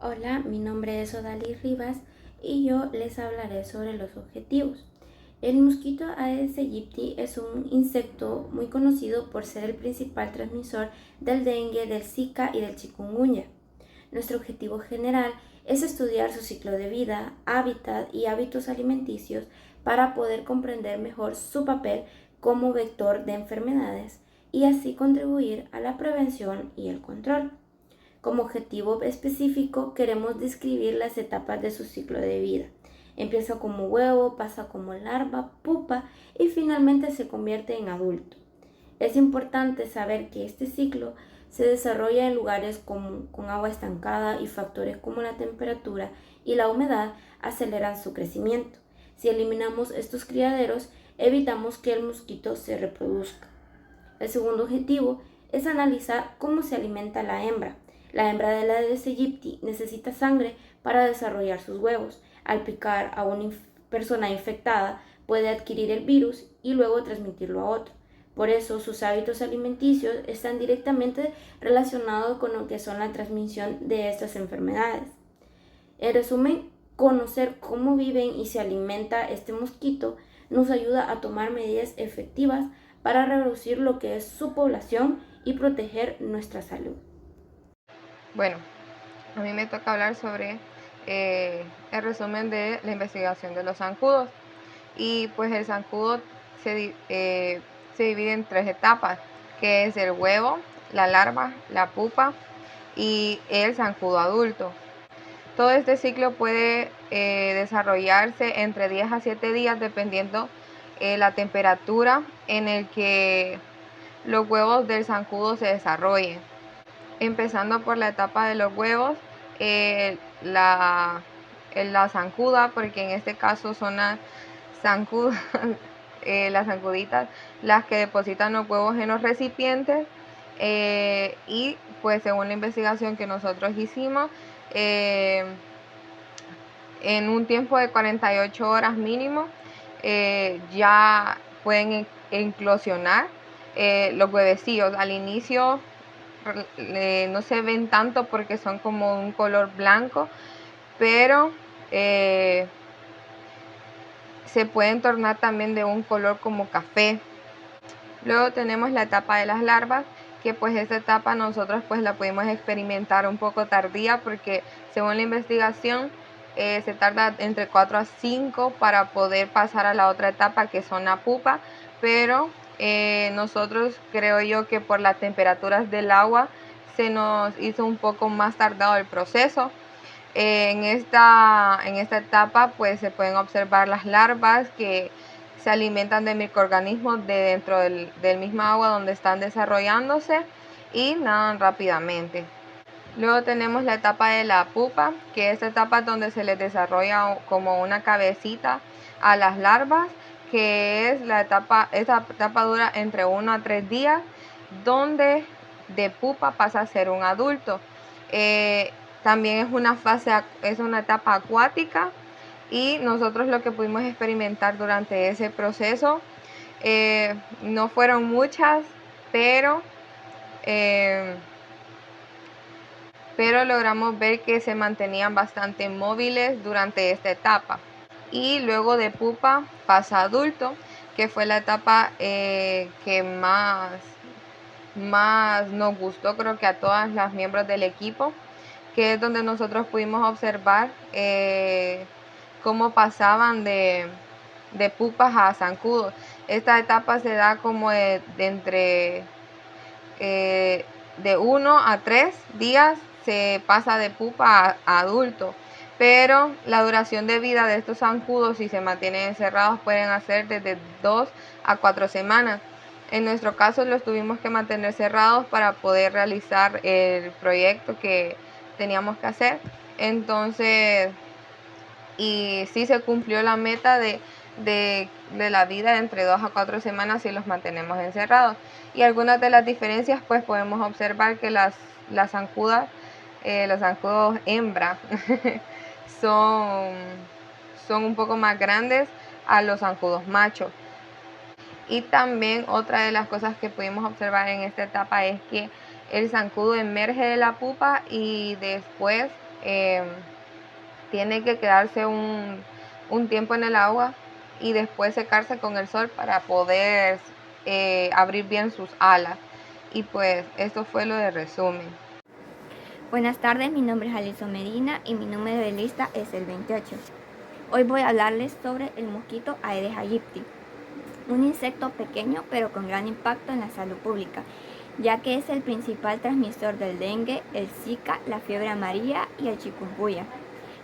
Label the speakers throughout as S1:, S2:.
S1: Hola, mi nombre es Odalis Rivas y yo les hablaré sobre los objetivos. El mosquito Aedes aegypti es un insecto muy conocido por ser el principal transmisor del dengue, del Zika y del chikungunya. Nuestro objetivo general es estudiar su ciclo de vida, hábitat y hábitos alimenticios para poder comprender mejor su papel como vector de enfermedades y así contribuir a la prevención y el control. Como objetivo específico queremos describir las etapas de su ciclo de vida. Empieza como huevo, pasa como larva, pupa y finalmente se convierte en adulto. Es importante saber que este ciclo se desarrolla en lugares con agua estancada y factores como la temperatura y la humedad aceleran su crecimiento. Si eliminamos estos criaderos, evitamos que el mosquito se reproduzca. El segundo objetivo es analizar cómo se alimenta la hembra. La hembra de la Aedes aegypti necesita sangre para desarrollar sus huevos. Al picar a una persona infectada puede adquirir el virus y luego transmitirlo a otro. Por eso sus hábitos alimenticios están directamente relacionados con lo que son la transmisión de estas enfermedades. En resumen, conocer cómo viven y se alimenta este mosquito nos ayuda a tomar medidas efectivas para reducir lo que es su población y proteger nuestra salud.
S2: Bueno, a mí me toca hablar sobre el resumen de la investigación de los zancudos. Y pues el zancudo se divide en tres etapas, que es el huevo, la larva, la pupa y el zancudo adulto. Todo este ciclo puede desarrollarse entre 10 a 7 días dependiendo la temperatura en el que los huevos del zancudo se desarrollen. Empezando por la etapa de los huevos, eh, la, la zancuda, porque en este caso son las zancudas, las zancuditas, las que depositan los huevos en los recipientes. Y pues según la investigación que nosotros hicimos, en un tiempo de 48 horas mínimo, ya pueden eclosionar los huevecillos. Al inicio no se ven tanto porque son como un color blanco, pero se pueden tornar también de un color como café. Luego tenemos la etapa de las larvas, que pues esta etapa nosotros pues la pudimos experimentar un poco tardía porque según la investigación se tarda entre 4 a 5 para poder pasar a la otra etapa que son la pupa, pero nosotros creo yo que por las temperaturas del agua se nos hizo un poco más tardado el proceso. En esta etapa pues se pueden observar las larvas que se alimentan de microorganismos de dentro del mismo agua donde están desarrollándose y nadan rápidamente. Luego tenemos la etapa de la pupa, que es la etapa donde se les desarrolla como una cabecita a las larvas, que es esta etapa dura entre 1 a 3 días, donde de pupa pasa a ser un adulto. También es una etapa acuática y nosotros lo que pudimos experimentar durante ese proceso no fueron muchas, pero logramos ver que se mantenían bastante móviles durante esta etapa. Y luego de pupa pasa a adulto, que fue la etapa que más nos gustó, creo que a todas las miembros del equipo, que es donde nosotros pudimos observar cómo pasaban de pupas a zancudos. Esta etapa se da como entre de 1 a 3 días se pasa de pupa a adulto, pero la duración de vida de estos zancudos, si se mantienen encerrados, pueden hacer desde 2 a 4 semanas. En nuestro caso los tuvimos que mantener cerrados para poder realizar el proyecto que teníamos que hacer. Entonces, y sí se cumplió la meta de la vida de entre 2 a 4 semanas si los mantenemos encerrados. Y algunas de las diferencias pues podemos observar que las zancudas, los zancudos hembra son, son un poco más grandes a los zancudos machos. Y también otra de las cosas que pudimos observar en esta etapa es que el zancudo emerge de la pupa y después tiene que quedarse un tiempo en el agua y después secarse con el sol para poder abrir bien sus alas. Y pues esto fue lo de resumen.
S3: Buenas tardes, mi nombre es Alison Medina y mi número de lista es el 28. Hoy voy a hablarles sobre el mosquito Aedes aegypti, un insecto pequeño pero con gran impacto en la salud pública, ya que es el principal transmisor del dengue, el Zika, la fiebre amarilla y el chikungunya.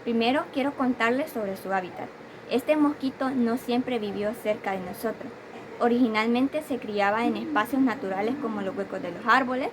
S3: Primero quiero contarles sobre su hábitat. Este mosquito no siempre vivió cerca de nosotros. Originalmente se criaba en espacios naturales como los huecos de los árboles,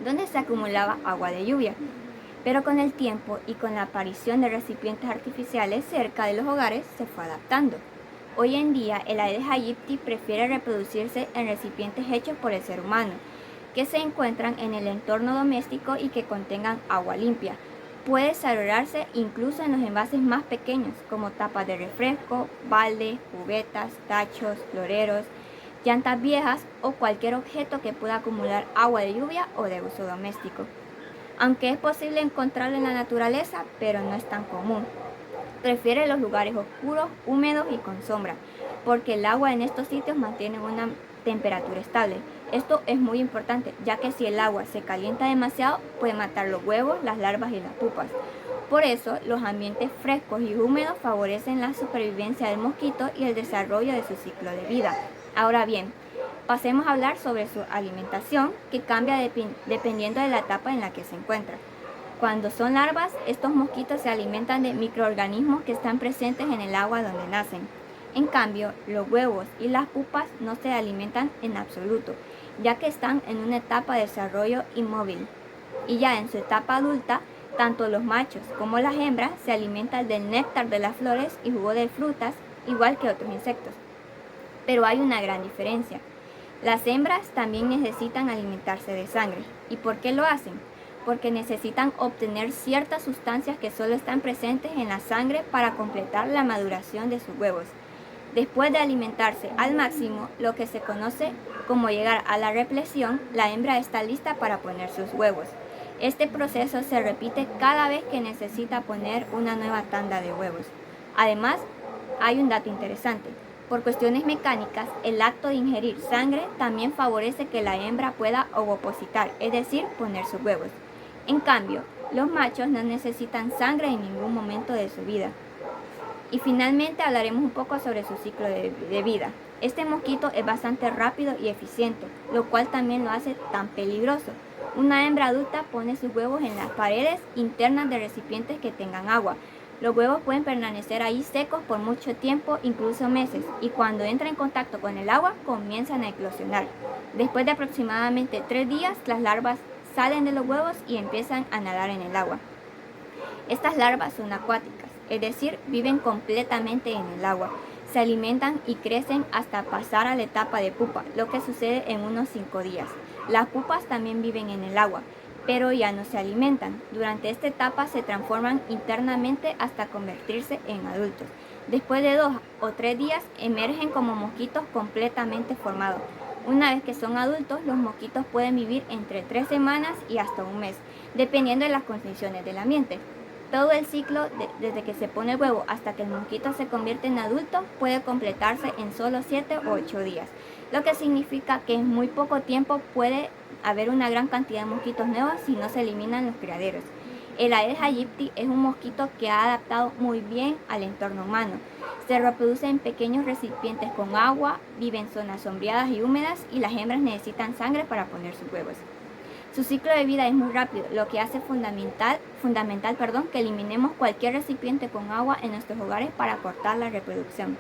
S3: donde se acumulaba agua de lluvia. Pero con el tiempo y con la aparición de recipientes artificiales cerca de los hogares se fue adaptando. Hoy en día el Aedes aegypti prefiere reproducirse en recipientes hechos por el ser humano, que se encuentran en el entorno doméstico y que contengan agua limpia. Puede desarrollarse incluso en los envases más pequeños, como tapas de refresco, baldes, cubetas, tachos, floreros, llantas viejas o cualquier objeto que pueda acumular agua de lluvia o de uso doméstico. Aunque es posible encontrarlo en la naturaleza, pero no es tan común. Prefiere los lugares oscuros, húmedos y con sombra, porque el agua en estos sitios mantiene una temperatura estable. Esto es muy importante, ya que si el agua se calienta demasiado, puede matar los huevos, las larvas y las pupas. Por eso, los ambientes frescos y húmedos favorecen la supervivencia del mosquito y el desarrollo de su ciclo de vida. Ahora bien, pasemos a hablar sobre su alimentación, que cambia dependiendo de la etapa en la que se encuentra. Cuando son larvas, estos mosquitos se alimentan de microorganismos que están presentes en el agua donde nacen. En cambio, los huevos y las pupas no se alimentan en absoluto, ya que están en una etapa de desarrollo inmóvil. Y ya en su etapa adulta, tanto los machos como las hembras se alimentan del néctar de las flores y jugo de frutas, igual que otros insectos. Pero hay una gran diferencia. Las hembras también necesitan alimentarse de sangre. ¿Y por qué lo hacen? Porque necesitan obtener ciertas sustancias que solo están presentes en la sangre para completar la maduración de sus huevos. Después de alimentarse al máximo, lo que se conoce como llegar a la represión, la hembra está lista para poner sus huevos. Este proceso se repite cada vez que necesita poner una nueva tanda de huevos. Además, hay un dato interesante. Por cuestiones mecánicas, el acto de ingerir sangre también favorece que la hembra pueda ovopositar, es decir, poner sus huevos. En cambio, los machos no necesitan sangre en ningún momento de su vida. Y finalmente hablaremos un poco sobre su ciclo de vida. Este mosquito es bastante rápido y eficiente, lo cual también lo hace tan peligroso. Una hembra adulta pone sus huevos en las paredes internas de recipientes que tengan agua. Los huevos pueden permanecer ahí secos por mucho tiempo, incluso meses, y cuando entra en contacto con el agua comienzan a eclosionar. Después de aproximadamente 3 días, las larvas salen de los huevos y empiezan a nadar en el agua. Estas larvas son acuáticas, es decir, viven completamente en el agua. Se alimentan y crecen hasta pasar a la etapa de pupa, lo que sucede en unos 5 días. Las pupas también viven en el agua, pero ya no se alimentan. Durante esta etapa se transforman internamente hasta convertirse en adultos. Después de 2 o 3 días emergen como mosquitos completamente formados. Una vez que son adultos, los mosquitos pueden vivir entre 3 semanas y hasta un mes, dependiendo de las condiciones del ambiente. Todo el ciclo, desde que se pone el huevo hasta que el mosquito se convierte en adulto, puede completarse en solo 7 o 8 días, lo que significa que en muy poco tiempo puede haber una gran cantidad de mosquitos nuevos si no se eliminan los criaderos. El Aedes aegypti es un mosquito que ha adaptado muy bien al entorno humano. Se reproduce en pequeños recipientes con agua, vive en zonas sombreadas y húmedas y las hembras necesitan sangre para poner sus huevos. Su ciclo de vida es muy rápido, lo que hace fundamental que eliminemos cualquier recipiente con agua en nuestros hogares para cortar la reproducción.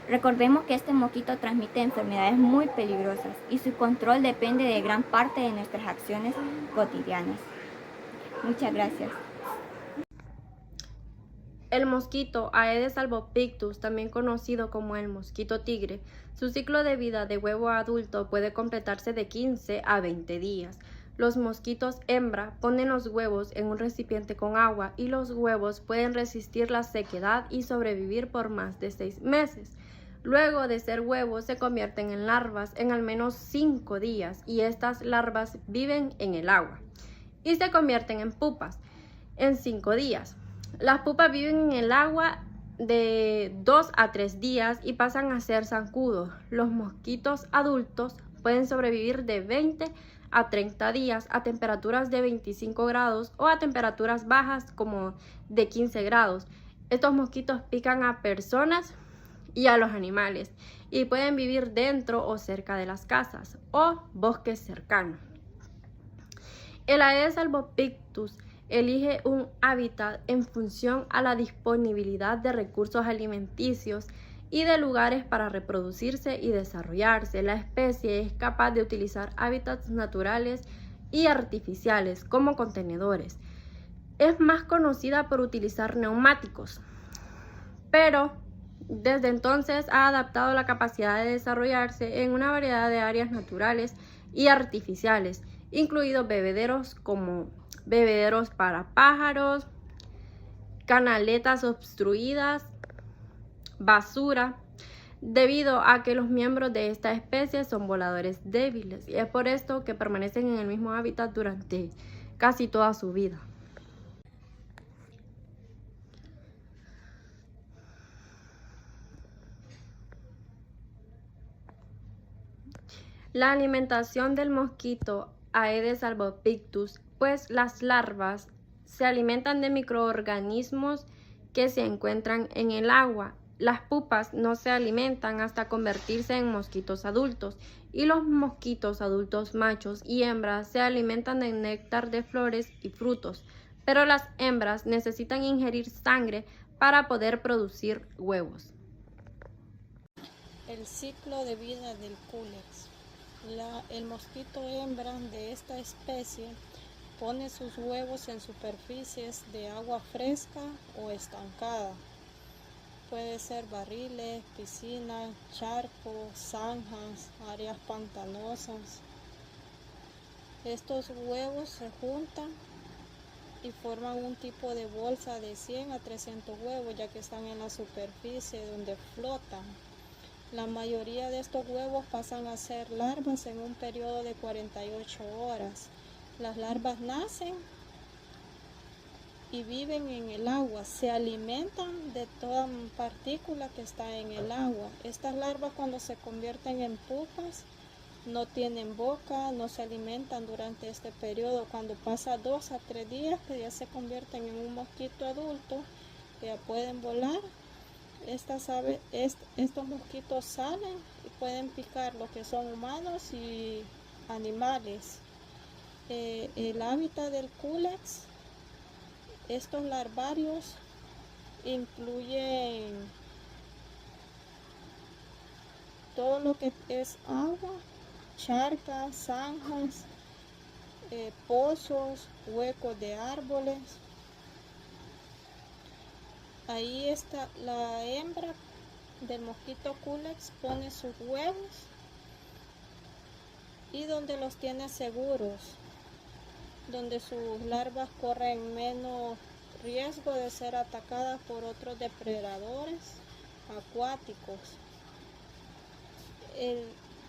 S3: Recordemos que este mosquito transmite enfermedades muy peligrosas y su control depende de gran parte de nuestras acciones cotidianas. Muchas gracias.
S4: El mosquito Aedes albopictus, también conocido como el mosquito tigre, su ciclo de vida de huevo a adulto puede completarse de 15 a 20 días. Los mosquitos hembra ponen los huevos en un recipiente con agua y los huevos pueden resistir la sequedad y sobrevivir por más de 6 meses. Luego de ser huevos se convierten en larvas en al menos 5 días y estas larvas viven en el agua y se convierten en pupas. en 5 días. Las pupas viven en el agua de 2 a 3 días y pasan a ser zancudos. Los mosquitos adultos pueden sobrevivir de 20 a 30 días a temperaturas de 25 grados o a temperaturas bajas como de 15 grados. Estos mosquitos pican a personas y a los animales y pueden vivir dentro o cerca de las casas o bosques cercanos. El Aedes albopictus elige un hábitat en función a la disponibilidad de recursos alimenticios y de lugares para reproducirse y desarrollarse. La especie es capaz de utilizar hábitats naturales y artificiales como contenedores. Es más conocida por utilizar neumáticos, pero desde entonces ha adaptado la capacidad de desarrollarse en una variedad de áreas naturales y artificiales, incluidos bebederos como bebederos para pájaros, canaletas obstruidas, basura, debido a que los miembros de esta especie son voladores débiles y es por esto que permanecen en el mismo hábitat durante casi toda su vida. La alimentación del mosquito Aedes albopictus, pues las larvas se alimentan de microorganismos que se encuentran en el agua. Las pupas no se alimentan hasta convertirse en mosquitos adultos y los mosquitos adultos machos y hembras se alimentan de néctar de flores y frutos, pero las hembras necesitan ingerir sangre para poder producir huevos.
S5: El ciclo de vida del Culex. El mosquito hembra de esta especie pone sus huevos en superficies de agua fresca o estancada. Puede ser barriles, piscinas, charcos, zanjas, áreas pantanosas. Estos huevos se juntan y forman un tipo de bolsa de 100 a 300 huevos, ya que están en la superficie donde flotan. La mayoría de estos huevos pasan a ser larvas en un periodo de 48 horas. Las larvas nacen y viven en el agua, se alimentan de toda partícula que está en el agua. Estas larvas, cuando se convierten en pupas, no tienen boca, no se alimentan durante este periodo. Cuando pasa 2 a 3 días, que ya se convierten en un mosquito adulto, que ya pueden volar. Estos mosquitos salen y pueden picar lo que son humanos y animales. El hábitat del Culex, estos larvarios incluyen todo lo que es agua, charcas, zanjas, pozos, huecos de árboles. Ahí está la hembra del mosquito Culex, pone sus huevos y donde los tiene seguros, donde sus larvas corren menos riesgo de ser atacadas por otros depredadores acuáticos.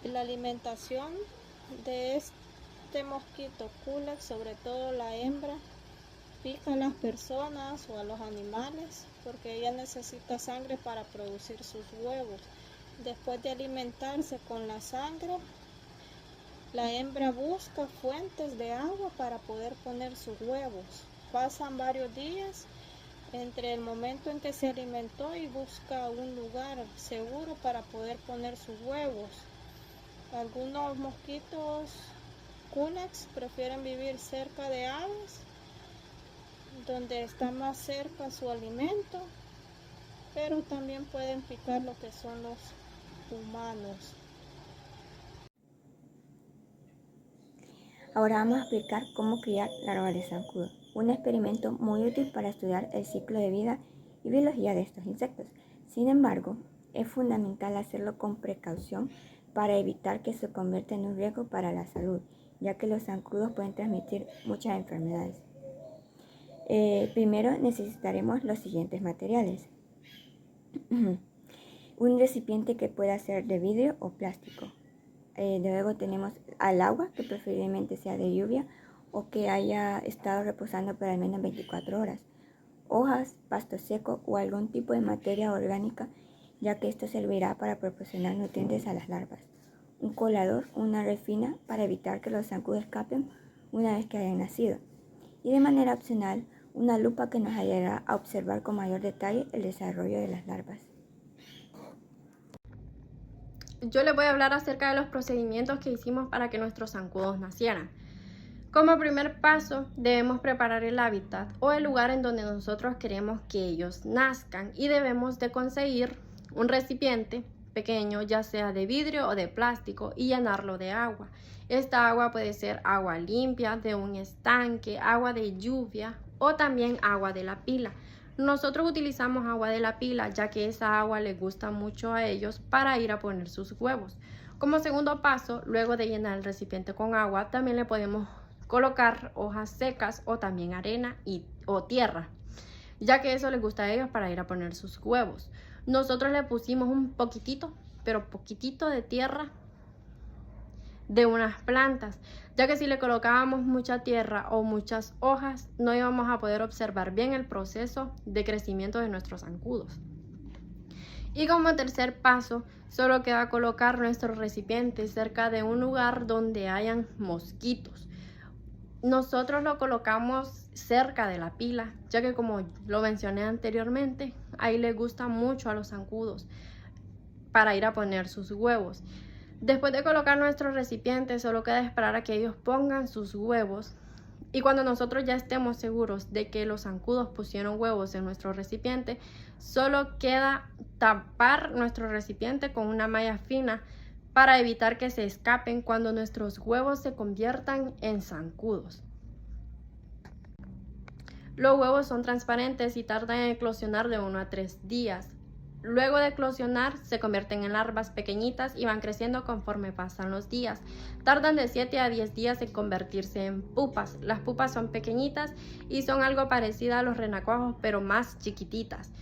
S5: La alimentación de este mosquito Culex, sobre todo la hembra, pica a las personas o a los animales porque ella necesita sangre para producir sus huevos. Después de alimentarse con la sangre, la hembra busca fuentes de agua para poder poner sus huevos. Pasan varios días entre el momento en que se alimentó y busca un lugar seguro para poder poner sus huevos. Algunos mosquitos Culex prefieren vivir cerca de aves, donde está más cerca su alimento, pero también pueden picar lo que son los humanos.
S3: Ahora vamos a explicar cómo criar larvas de zancudo, un experimento muy útil para estudiar el ciclo de vida y biología de estos insectos. Sin embargo, es fundamental hacerlo con precaución para evitar que se convierta en un riesgo para la salud, ya que los zancudos pueden transmitir muchas enfermedades. Primero necesitaremos los siguientes materiales. Un recipiente que pueda ser de vidrio o plástico. Luego tenemos al agua, que preferiblemente sea de lluvia o que haya estado reposando por al menos 24 horas. Hojas, pasto seco o algún tipo de materia orgánica, ya que esto servirá para proporcionar nutrientes a las larvas. Un colador o una red fina para evitar que los zancudos escapen una vez que hayan nacido. Y de manera opcional, una lupa que nos ayudará a observar con mayor detalle el desarrollo de las larvas.
S4: Yo les voy a hablar acerca de los procedimientos que hicimos para que nuestros zancudos nacieran. Como primer paso, debemos preparar el hábitat o el lugar en donde nosotros queremos que ellos nazcan y debemos de conseguir un recipiente pequeño, ya sea de vidrio o de plástico, y llenarlo de agua. Esta agua puede ser agua limpia de un estanque, agua de lluvia o también agua de la pila. Nosotros utilizamos agua de la pila ya que esa agua les gusta mucho a ellos para ir a poner sus huevos. Como segundo paso, luego de llenar el recipiente con agua, también le podemos colocar hojas secas o también arena o tierra, ya que eso les gusta a ellos para ir a poner sus huevos. Nosotros le pusimos un poquitito, pero poquitito de tierra de unas plantas, ya que si le colocábamos mucha tierra o muchas hojas, no íbamos a poder observar bien el proceso de crecimiento de nuestros zancudos. Y como tercer paso, solo queda colocar nuestro recipiente cerca de un lugar donde hayan mosquitos. Nosotros lo colocamos cerca de la pila, ya que como lo mencioné anteriormente, ahí les gusta mucho a los zancudos para ir a poner sus huevos. Después de colocar nuestro recipiente, solo queda esperar a que ellos pongan sus huevos. Y cuando nosotros ya estemos seguros de que los zancudos pusieron huevos en nuestro recipiente, solo queda tapar nuestro recipiente con una malla fina para evitar que se escapen cuando nuestros huevos se conviertan en zancudos. Los huevos son transparentes y tardan en eclosionar de 1 a 3 días. Luego de eclosionar, se convierten en larvas pequeñitas y van creciendo conforme pasan los días. Tardan de 7 a 10 días en convertirse en pupas. Las pupas son pequeñitas y son algo parecidas a los renacuajos, pero más chiquititas.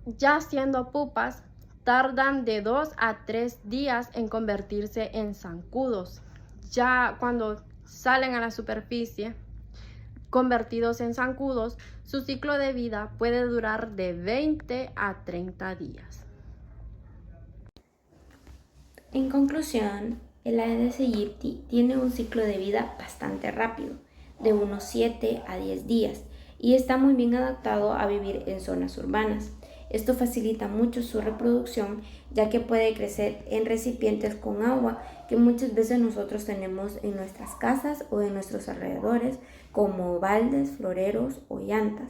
S4: Ya siendo pupas, tardan de 2 a 3 días en convertirse en zancudos. Ya cuando salen a la superficie, convertidos en zancudos, su ciclo de vida puede durar de 20 a 30 días.
S1: En conclusión, el Aedes aegypti tiene un ciclo de vida bastante rápido, de unos 7 a 10 días, y está muy bien adaptado a vivir en zonas urbanas. Esto facilita mucho su reproducción, ya que puede crecer en recipientes con agua que muchas veces nosotros tenemos en nuestras casas o en nuestros alrededores, como baldes, floreros o llantas,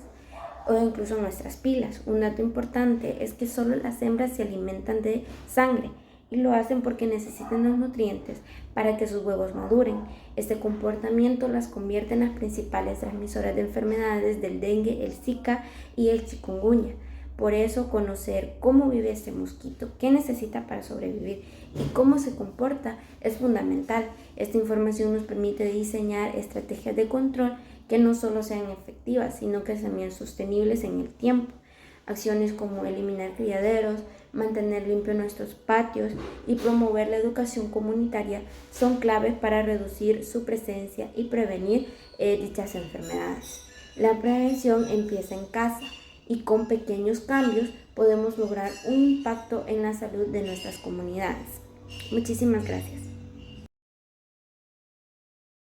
S1: o incluso nuestras pilas. Un dato importante es que solo las hembras se alimentan de sangre y lo hacen porque necesitan los nutrientes para que sus huevos maduren. Este comportamiento las convierte en las principales transmisoras de enfermedades del dengue, el Zika y el chikungunya. Por eso, conocer cómo vive este mosquito, qué necesita para sobrevivir y cómo se comporta es fundamental. Esta información nos permite diseñar estrategias de control que no solo sean efectivas, sino que también sostenibles en el tiempo. Acciones como eliminar criaderos, mantener limpios nuestros patios y promover la educación comunitaria son claves para reducir su presencia y prevenir dichas enfermedades. La prevención empieza en casa, y con pequeños cambios podemos lograr un impacto en la salud de nuestras comunidades. Muchísimas gracias.